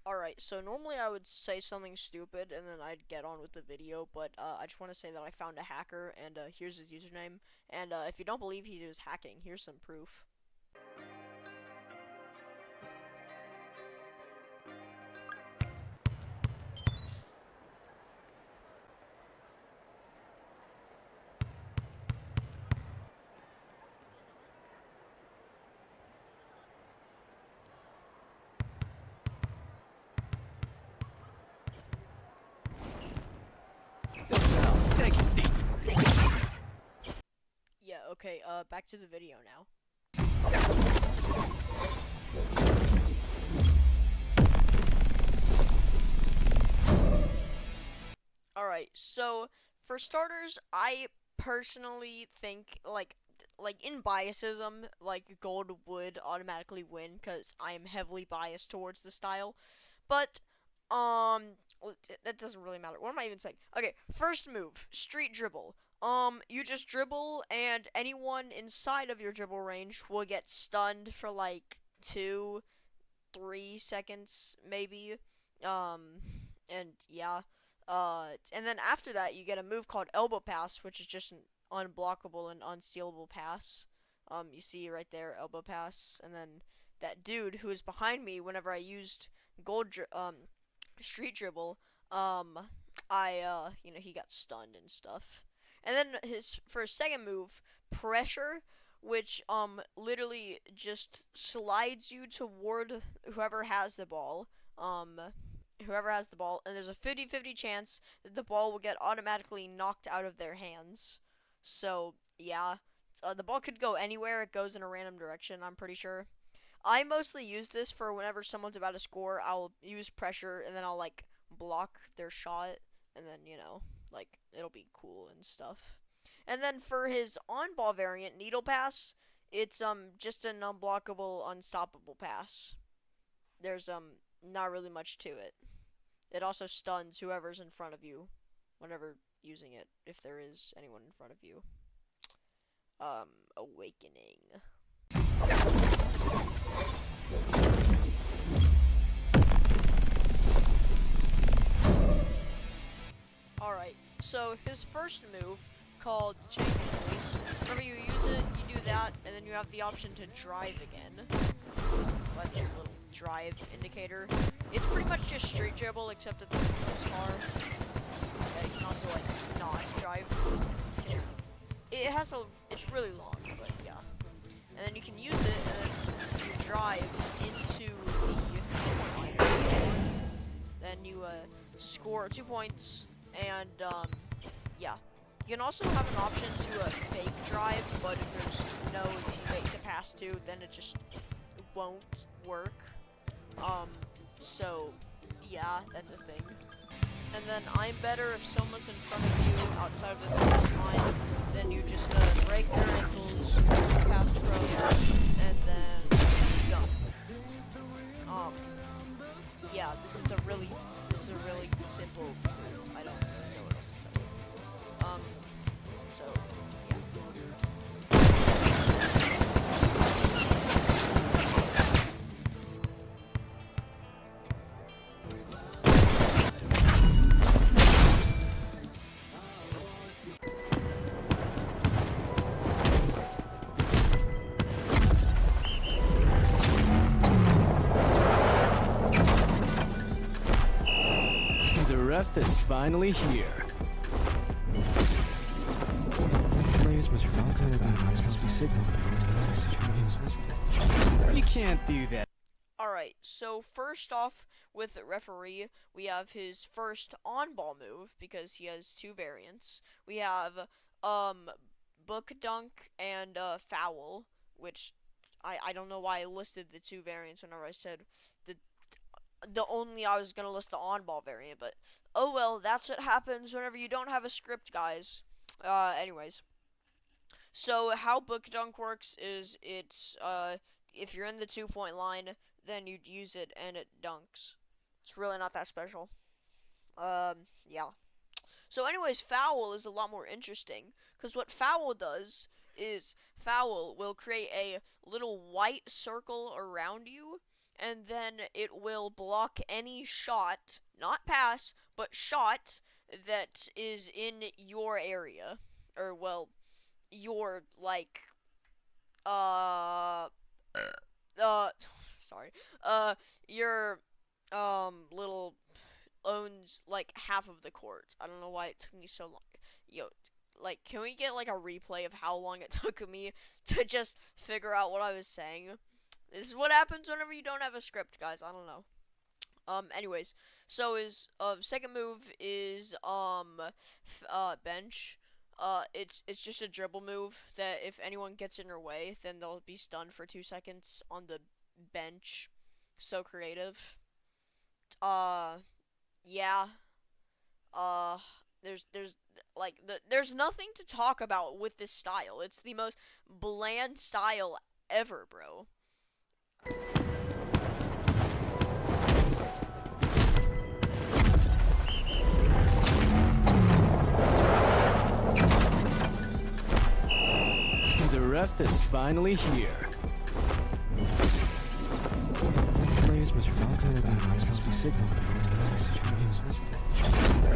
Alright, so normally I would say something stupid and then I'd get on with the video, but I just want to say that I found a hacker and here's his username. And if you don't believe he was hacking, here's some proof. Take a seat. Yeah, okay, back to the video now. Alright, so for starters, I personally think like in biasism, like gold would automatically win because I am heavily biased towards the style. But that doesn't really matter. What am I even saying? Okay, first move, street dribble. You just dribble, and anyone inside of your dribble range will get stunned for like 2, 3 seconds, maybe. And yeah. And then after that, you get a move called elbow pass, which is just an unblockable and unstealable pass. You see right there, elbow pass, and then that dude who was behind me whenever I used street dribble, he got stunned and stuff. And then for his second move, pressure, which literally just slides you toward whoever has the ball. And there's a 50-50 chance that the ball will get automatically knocked out of their hands. So yeah, the ball could go anywhere. It goes in a random direction, I'm pretty sure. I mostly use this for whenever someone's about to score. I'll use pressure and then I'll like block their shot, and then like it'll be cool and stuff. And then for his on-ball variant, needle pass, it's just an unblockable, unstoppable pass. There's not really much to it. It also stuns whoever's in front of you whenever using it, if there is anyone in front of you. Awakening. Alright, so his first move, called Champion Release, whenever you use it, you do that, and then you have the option to drive again. Like the little drive indicator. It's pretty much just street dribble, except that the goes far. You can also, like, not drive. It's really long, but yeah. And then you can use it, and then you drive into the line. Then you, score 2 points, and, yeah. You can also have an option to fake drive, but if there's no teammate to pass to, then it just won't work. So, yeah, that's a thing. And then I'm better if someone's in front of you outside of the line, then you just break their ankles, pass pro, and then jump. Yeah, this is a really simple move. I don't know what else to tell you. So, yeah. The ref is finally here. You can't do that. Alright, so first off, with the referee, we have his first on-ball move, because he has two variants. We have, book dunk and, foul, which I don't know why I listed the two variants whenever I said I was gonna list the on-ball variant, but oh well, that's what happens whenever you don't have a script, guys. Anyways. So how book dunk works is if you're in the 2 point line, then you'd use it and it dunks. It's really not that special. Yeah. So anyways, foul is a lot more interesting, because what foul does is foul will create a little white circle around you, and then it will block any shot, not pass, but shot that is in your area, or well, your like uh uh sorry your little owns like half of the court. I don't know why it took me so long. Yo, like, can we get like a replay of how long it took me to just figure out what I was saying? This is what happens whenever you don't have a script, guys. I don't know. Anyways, so his second move is bench. It's just a dribble move that if anyone gets in your way, then they'll be stunned for 2 seconds on the bench. So creative. Yeah. Uh, there's nothing to talk about with this style. It's the most bland style ever, bro. The ref is finally here.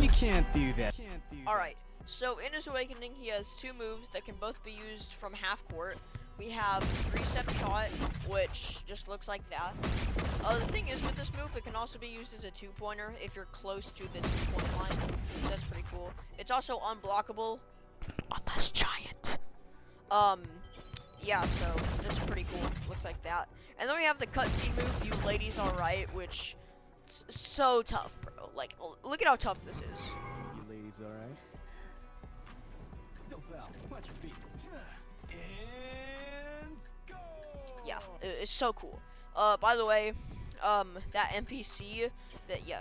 You can't do that. Alright, so in his awakening, he has two moves that can both be used from half court. We have 3-step shot, which just looks like that. The thing is, with this move, it can also be used as a two-pointer if you're close to the two-point line. That's pretty cool. It's also unblockable, unless giant. Yeah, so that's pretty cool. Looks like that. And then we have the cutscene move, You Ladies Alright, which is so tough, bro. Like, look at how tough this is. You ladies alright? Don't foul. Watch your feet. And go! Yeah, it's so cool. By the way, that NPC, yeah,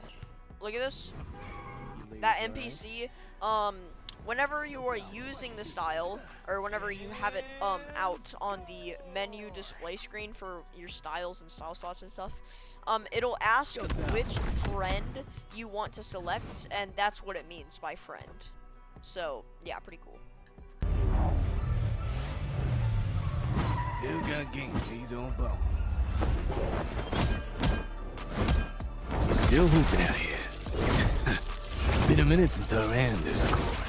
look at this. That NPC, whenever you are using the style, or whenever you have it, out on the menu display screen for your styles and style slots and stuff, it'll ask which friend you want to select, and that's what it means by friend. So, yeah, pretty cool. Still got game these on bones. You're still hooping out here. Been a minute since I ran this court.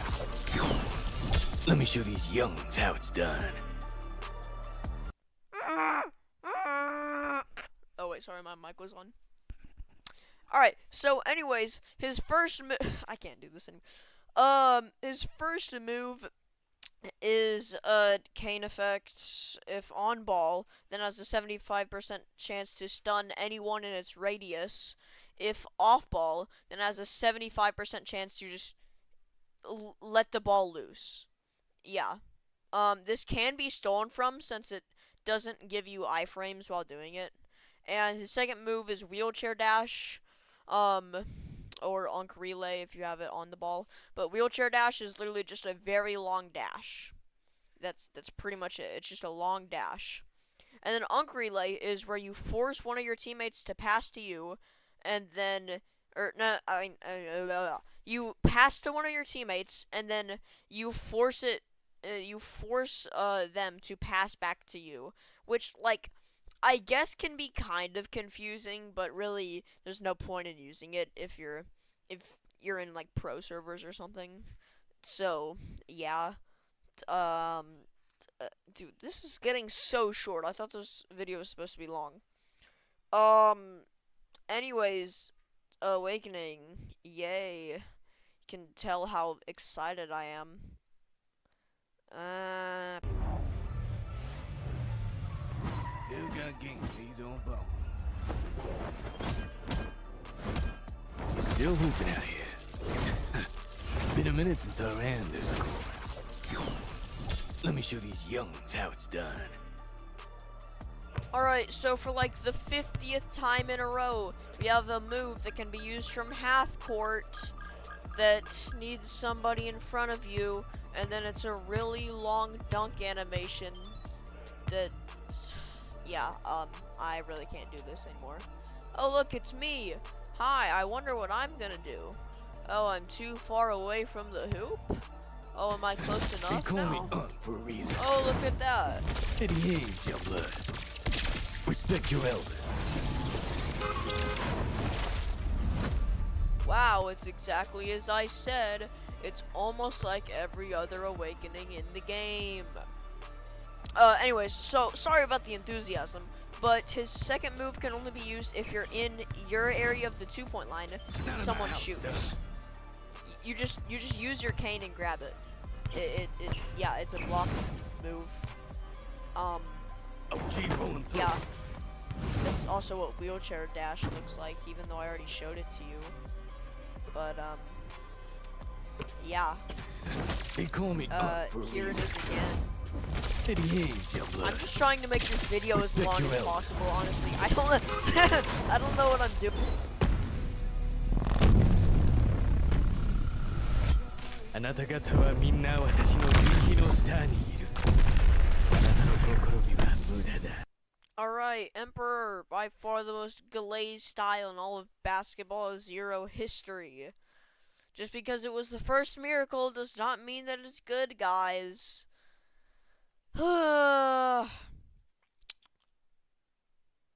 Let me show these youngs how it's done. Oh wait, sorry, my mic was on. Alright, so anyways, his first I can't do this anymore. His first move is cane effect. If on ball, then has a 75% chance to stun anyone in its radius. If off ball, then has a 75% chance to just let the ball loose. Yeah. This can be stolen from since it doesn't give you iframes while doing it. And his second move is wheelchair dash. Or Unk Relay if you have it on the ball. But wheelchair dash is literally just a very long dash. That's pretty much it. It's just a long dash. And then Unk Relay is where you force one of your teammates to pass to you, and then, you pass to one of your teammates, and then you force them to pass back to you, which, like, I guess can be kind of confusing, but really there's no point in using it if you're in like pro servers or something. So, yeah. Dude, this is getting so short. I thought this video was supposed to be long. Anyways, awakening. Yay. You can tell how excited I am. Still got game these on bones. You're still hooping out here. Been a minute since I ran this court. Let me show these youngs how it's done. Alright, so for like the 50th time in a row, we have a move that can be used from half court that needs somebody in front of you, and then it's a really long dunk animation that, yeah, I really can't do this anymore. Oh look, it's me! Hi, I wonder what I'm gonna do. Oh, I'm too far away from the hoop? Oh, am I close They enough call me now? for a reason. Oh, look at that. Eddie Hayes, young blood. Respect your elder. Wow, it's exactly as I said. It's almost like every other awakening in the game. Anyways, so sorry about the enthusiasm, but his second move can only be used if you're in your area of the 2-point line. Someone shoots. You just use your cane and grab it. Yeah, it's a block move. Rolling through. Yeah. That's also what wheelchair dash looks like, even though I already showed it to you. But yeah. They call me up for a Here it reason. is again. Steady hands, young blood. I'm just trying to make this video as Respect long your as elder. possible, honestly. I don't I don't know what I'm doing. あなた方はみんな私の人気のスターにいる。あなたの試みは無駄だ。 Alright, Emperor, by far the most glazed style in all of Basketball Zero history. Just because it was the first miracle does not mean that it's good, guys.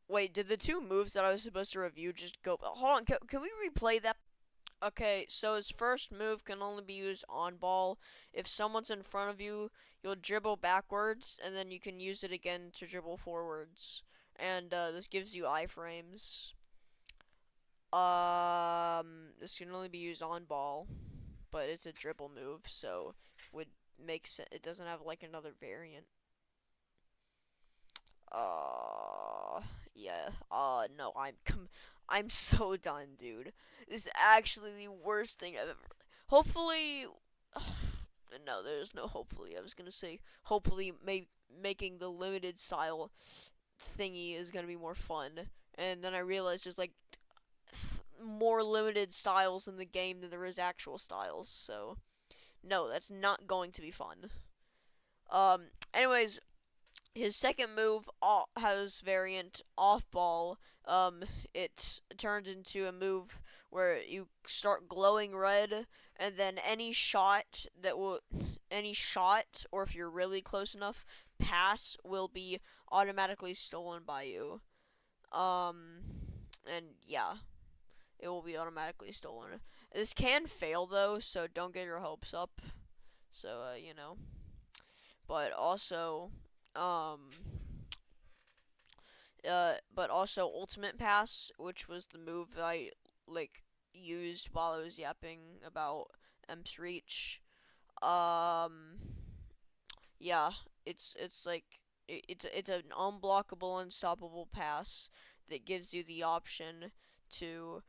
Wait, did the two moves that I was supposed to review just go? Hold on, can we replay that? Okay, so his first move can only be used on ball. If someone's in front of you, you'll dribble backwards, and then you can use it again to dribble forwards. And this gives you iframes. This can only be used on ball, but it's a dribble move, so would make sense. It doesn't have like another variant. Yeah. No, I'm so done, dude. This is actually the worst thing I've ever. Hopefully, no, there's no hopefully. I was gonna say hopefully making the limited style thingy is gonna be more fun, and then I realized there's like more limited styles in the game than there is actual styles. So, no, that's not going to be fun. Anyways. His second move has variant off ball. It turns into a move where you start glowing red, and then any shot, or if you're really close enough, pass will be automatically stolen by you. And yeah, it will be automatically stolen. This can fail though, so don't get your hopes up. So you know, but also. But also Ultimate Pass, which was the move that I used while I was yapping about Emp's Reach. Yeah, it's an unblockable, unstoppable pass that gives you the option to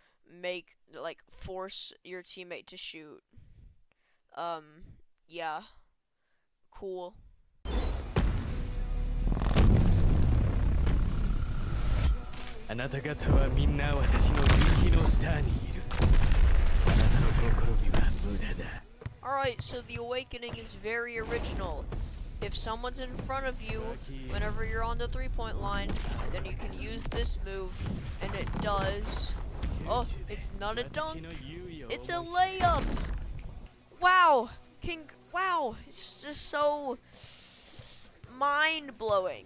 force your teammate to shoot. Yeah, cool. あなた方はみんな私の人気のスターにいる。あなたの試みは無駄だ。Alright, so the awakening is very original. If someone's in front of you, whenever you're on the 3-point line, then you can use this move, and it does. Oh, it's not a dunk. It's a layup. Wow. Wow. It's just so mind-blowing.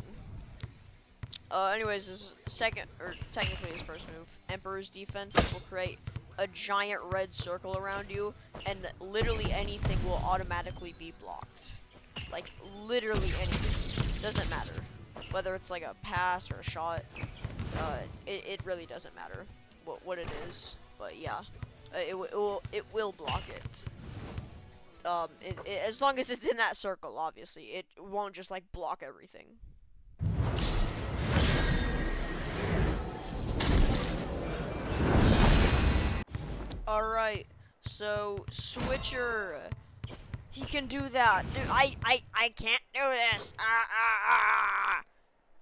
Anyways, his second, or technically his first move, Emperor's Defense, will create a giant red circle around you, and literally anything will automatically be blocked. Like, literally anything. Doesn't matter. Whether it's like a pass or a shot, it really doesn't matter what it is. But yeah, it will block it. As long as it's in that circle, obviously. It won't just like block everything. Alright, so Switcher, he can do that. Dude, I can't do this.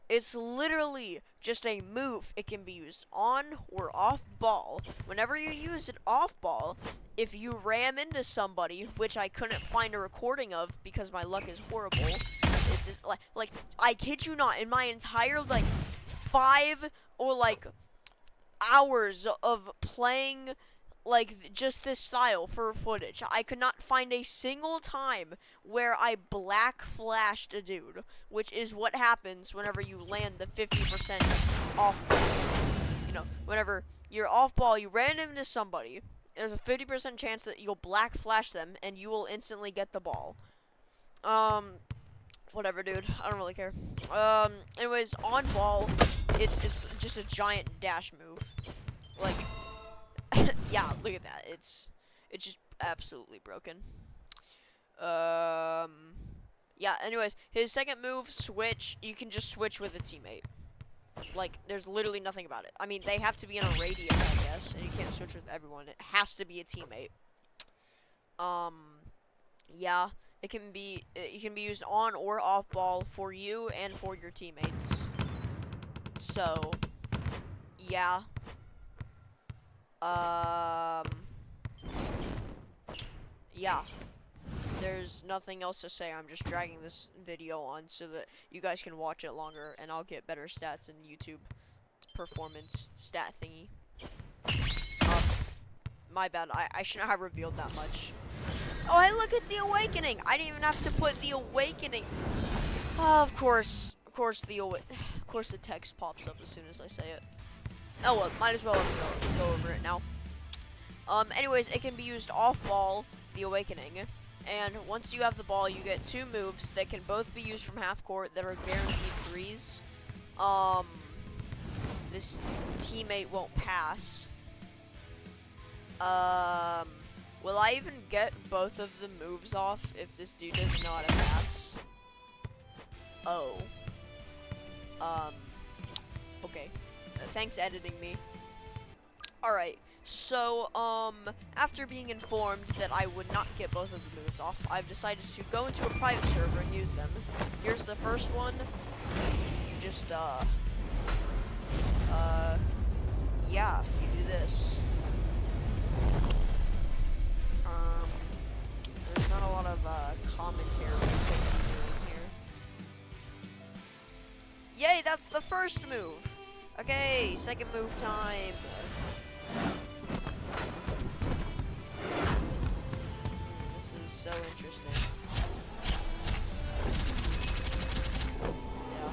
It's literally just a move. It can be used on or off ball. Whenever you use it off ball, if you ram into somebody, which I couldn't find a recording of because my luck is horrible, like I kid you not, in my entire 5 or hours of playing just this style for footage, I could not find a single time where I black flashed a dude, which is what happens whenever you land the 50% off ball. whenever you're off ball, you ran into somebody. There's a 50% chance that you'll black flash them, and you will instantly get the ball. Whatever, dude. I don't really care. Anyways, on ball, it's just a giant dash move. Like, yeah, look at that. It's just absolutely broken. Yeah, anyways, his second move, switch, you can just switch with a teammate. Like, there's literally nothing about it. I mean, they have to be in a radius, I guess, and you can't switch with everyone. It has to be a teammate. Yeah, it can be used on or off ball for you and for your teammates. So, yeah. Yeah. There's nothing else to say. I'm just dragging this video on so that you guys can watch it longer, and I'll get better stats in YouTube performance stat thingy. My bad. I shouldn't have revealed that much. Oh, hey, look, it's the Awakening. I didn't even have to put the Awakening. Oh, of course the text pops up as soon as I say it. Oh well, might as well go over it now. Anyways, it can be used off ball, the Awakening. And once you have the ball, you get two moves that can both be used from half court that are guaranteed threes. This teammate won't pass. Will I even get both of the moves off if this dude doesn't know how to pass? Oh. Okay. Thanks, editing me. Alright. So, after being informed that I would not get both of the moves off, I've decided to go into a private server and use them. Here's the first one. You just, yeah, you do this. There's not a lot of, commentary doing here. Yay, that's the first move! Okay, second move time. So interesting. Yeah.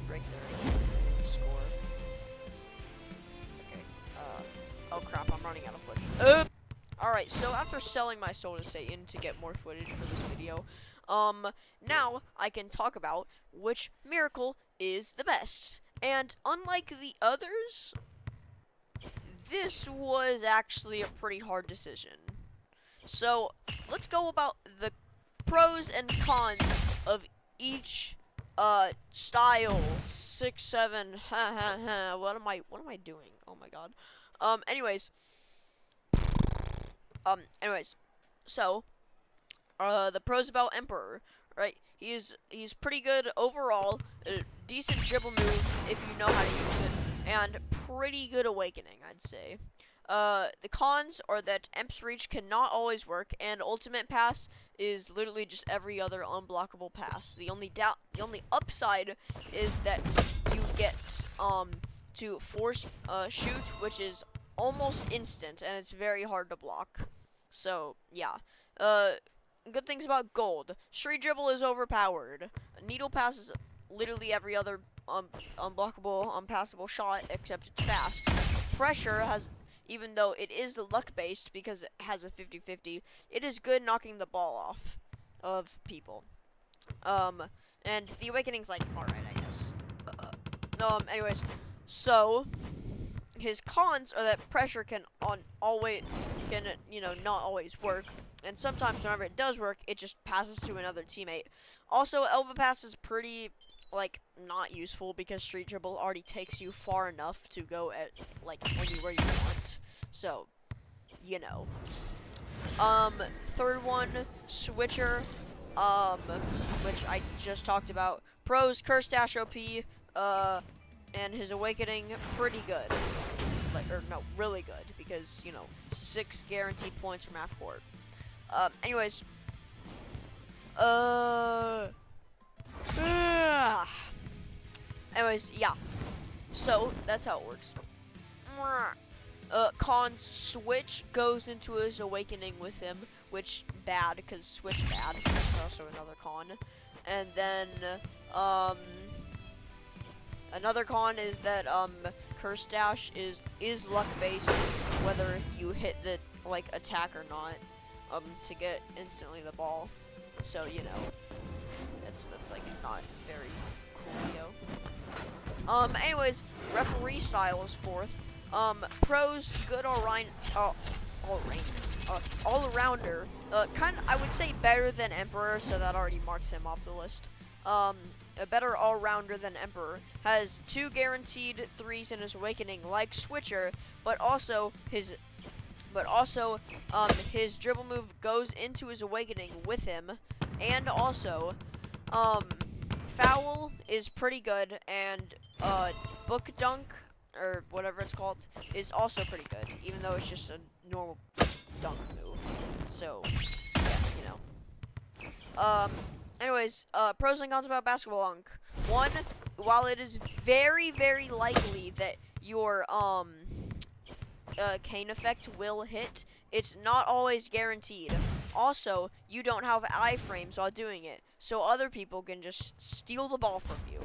Break their score. Okay. Oh crap, I'm running out of footage. Alright, so after selling my soul to Satan to get more footage for this video, now I can talk about which miracle is the best. And unlike the others, this was actually a pretty hard decision. So, let's go about the pros and cons of each, style. 6, 7, ha ha ha, what am I doing? Oh my god. Anyways, so, the pros about Emperor, right? He's pretty good overall, a decent dribble move if you know how to use it, and pretty good awakening, I'd say. The cons are that Emp's reach cannot always work, and ultimate pass is literally just every other unblockable pass. The only upside is that you get to force shoot, which is almost instant, and it's very hard to block. So yeah. Good things about gold. Street dribble is overpowered. Needle pass is literally every other unblockable, unpassable shot except it's fast. Pressure has, even though it is luck-based because it has a 50-50, it is good knocking the ball off of people. And the Awakening's like, alright, I guess. Anyways, so, his cons are that pressure can not always work. And sometimes whenever it does work, it just passes to another teammate. Also, elbow pass is pretty, like, not useful because street dribble already takes you far enough to go at, like, anywhere you want. So, you know. Third one, switcher, which I just talked about. Pros, curse dash OP, and his awakening, pretty good. Like, or no, really good, because, 6 guaranteed points from half court. Anyways, yeah. So, that's how it works. Cons, switch goes into his awakening with him, which bad, because switch bad. That's also another con. And then, another con is that, curse dash is luck based, whether you hit the like attack or not, to get instantly the ball. So you know, that's like not very cool, yo. Anyways, referee style is fourth. Pros, good all-rounder. Kind of, I would say better than Emperor, so that already marks him off the list. A better all-rounder than Emperor. Has 2 guaranteed 3s in his Awakening, like Switcher, but also his dribble move goes into his Awakening with him, and also, Foul is pretty good, and, Book Dunk, or whatever it's called, is also pretty good, even though it's just a normal dunk move. So, yeah, you know. Anyways, pros and cons about Basketball Unk. 1, while it is very, very likely that your, cane effect will hit, it's not always guaranteed. Also, you don't have iframes while doing it, so other people can just steal the ball from you.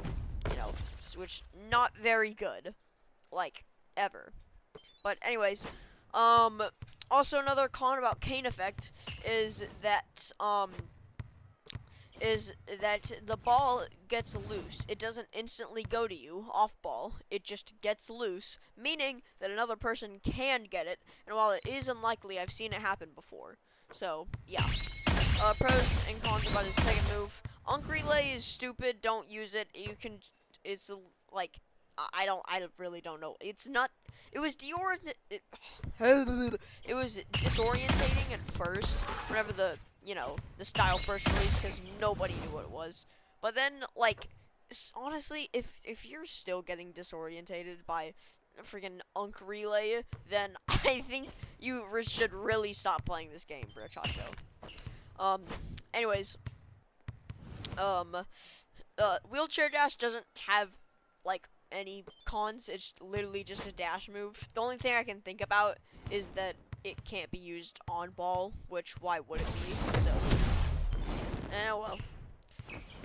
You know, which not very good. Like, ever. But anyways, also another con about cane effect is that the ball gets loose. It doesn't instantly go to you off ball. It just gets loose, meaning that another person can get it. And while it is unlikely, I've seen it happen before. So yeah. Pros and cons about his second move. Unk Relay is stupid. Don't use it. You can. It's like. I really don't know. It's not. It was it was disorientating at first. Whenever the style first released, because nobody knew what it was. But then, like, honestly, if you're still getting disorientated by freaking Unk Relay, then I think you should really stop playing this game, Brachacho. Anyways, Wheelchair Dash doesn't have, like, any cons. It's literally just a dash move. The only thing I can think about is that it can't be used on ball, which why would it be? So, well.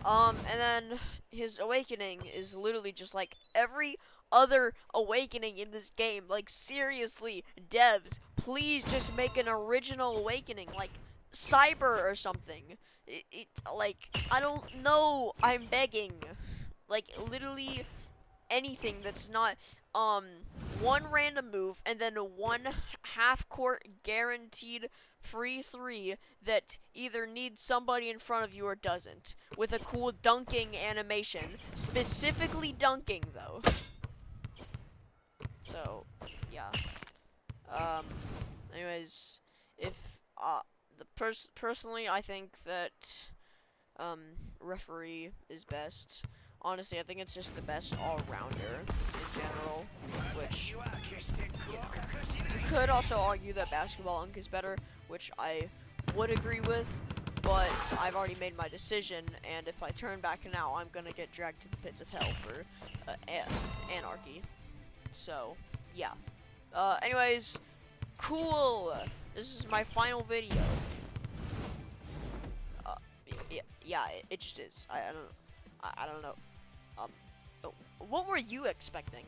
And then his Awakening is literally just like every other Awakening in this game. Like, seriously, devs, please just make an original Awakening, like Cyber or something. Like, I don't know, I'm begging. Like, literally anything that's not one random move and then one half court guaranteed free 3 that either needs somebody in front of you or doesn't, with a cool dunking animation, specifically dunking though. So yeah. Anyways, if personally I think that referee is best. Honestly, I think it's just the best all-rounder in general, which, you could also argue that Basketball Unk is better, which I would agree with, but I've already made my decision, and if I turn back now, I'm gonna get dragged to the pits of hell for anarchy. So, yeah. Anyways, cool! This is my final video. Yeah, it just is. I don't know. What were you expecting?